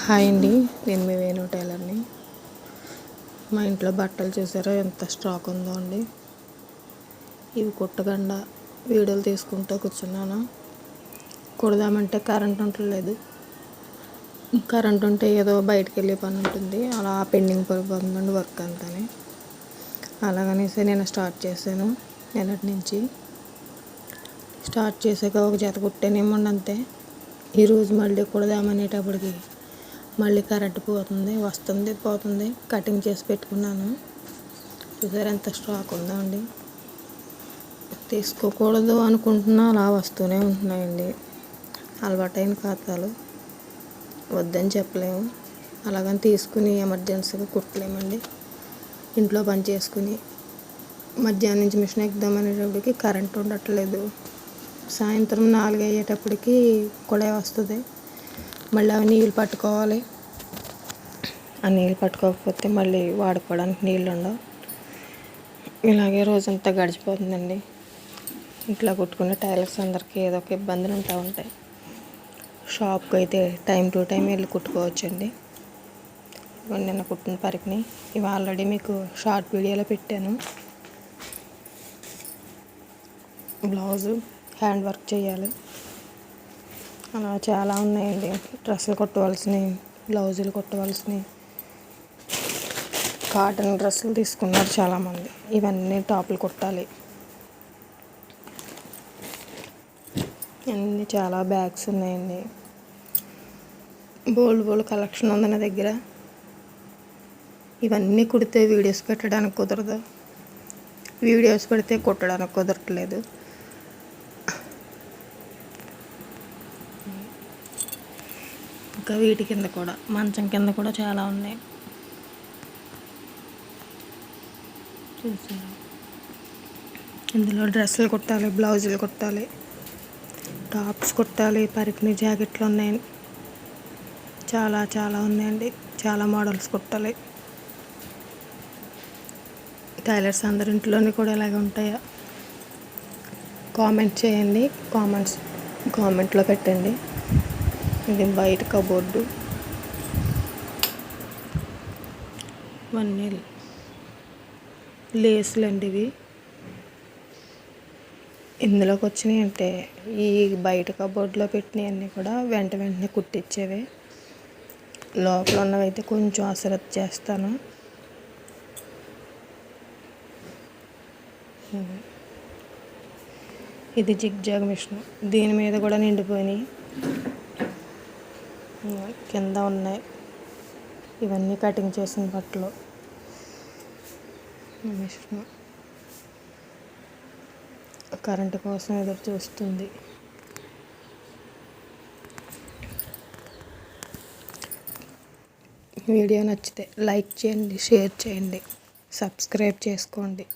Hi అండి, నేను మీ వేణు టైలర్ని. మా ఇంట్లో బట్టలు చూసారా ఎంత స్టాక్ ఉందో అండి. ఇవి కుట్టకుండా వీడియోలు తీసుకుంటూ కూర్చున్నాను. కుడదామంటే కరెంట్ ఉండలేదు. కరెంట్ ఉంటే ఏదో బయటకు వెళ్ళే పని ఉంటుంది, అలా పెండింగ్ పడిపోతుందండి వర్క్ అంతానే. అలాగనేసి నేను స్టార్ట్ చేశాను. నిన్నటి నుంచి స్టార్ట్ చేసాక ఒక జత కుట్టానేమో అంతే. ఈరోజు మళ్ళీ కుడదామనేటప్పటికి మళ్ళీ కరెంట్ వస్తుంది పోతుంది. కటింగ్ చేసి పెట్టుకున్నాను. చూసారు ఎంత స్టాక్ ఉందో అండి. తీసుకోకూడదు అనుకుంటున్నా అలా వస్తూనే ఉంటున్నాయండి. అలవాటైన ఖాతాలు వద్దని చెప్పలేము. అలాగని తీసుకుని ఎమర్జెన్సీగా కుట్టలేమండి. ఇంట్లో పని చేసుకుని మధ్యాహ్నం నుంచి మిషన్ ఎక్కుదామనేటప్పటికి కరెంట్ ఉండట్లేదు. సాయంత్రం 4 అయ్యేటప్పటికి కూడా వస్తుంది. మళ్ళీ అవి నీళ్ళు పట్టుకోవాలి. ఆ నీళ్ళు పట్టుకోకపోతే మళ్ళీ వాడుకోవడానికి నీళ్ళు ఉండవు. ఇలాగే రోజంతా గడిచిపోతుందండి. ఇట్లా కుట్టుకునే టైలర్స్ అందరికీ ఏదో ఒక ఇబ్బందులు ఉంటాయి. షాప్కి అయితే టైం టు టైం వెళ్ళి కుట్టుకోవచ్చండి. నిన్న కుట్టిన పరికిని ఇవి ఆల్రెడీ మీకు షార్ట్ వీడియోలో పెట్టాను. బ్లౌజు హ్యాండ్ వర్క్ చేయాలి, అలా చాలా ఉన్నాయండి. డ్రెస్సులు కుట్టవలసినవి, బ్లౌజులు కుట్టవలసినవి, కాటన్ డ్రెస్సులు తీసుకున్నారు చాలామంది. ఇవన్నీ టాపులు కుట్టాలి. అన్నీ చాలా బ్యాగ్స్ ఉన్నాయండి. బోల్డ్ కలెక్షన్ ఉంది నా దగ్గర. ఇవన్నీ కుడితే వీడియోస్ పెట్టడానికి కుదరదు, వీడియోస్ పెడితే కుట్టడానికి కుదరట్లేదు. ఇంకా వీటి కింద కూడా, మంచం కింద కూడా చాలా ఉన్నాయి. చూసారా, ఇందులో డ్రెస్సులు కుట్టాలి, బ్లౌజులు కుట్టాలి, టాప్స్ కుట్టాలి, పరికిణి జాకెట్లు ఉన్నాయి. చాలా ఉన్నాయండి. చాలా మోడల్స్ కుట్టాలి. టైలర్స్ అందరి ఇంట్లోని కూడా ఇలాగే ఉంటాయా? కామెంట్ చేయండి, కామెంట్లో పెట్టండి. ఇది బయట కబోర్డు. ఇవన్నీ లేసులు అండి. ఇవి ఇందులోకి వచ్చినాయి అంటే ఈ బయట కబోర్డులో పెట్టినవన్నీ కూడా వెంటనే కుట్టించేవే. లోపల ఉన్నవైతే కొంచెం అశ్రద్ధ చేస్తాను. ఇది జిగ్జాగ్ మిషన్, దీని మీద కూడా నిండిపోయినాయి, కింద ఉన్నాయి. ఇవన్నీ కటింగ్ చేసిన బట్టలు. మిషన్ కరెంటు కోసం ఎదురు చూస్తుంది. వీడియో నచ్చితే లైక్ చేయండి, షేర్ చేయండి, సబ్స్క్రైబ్ చేసుకోండి.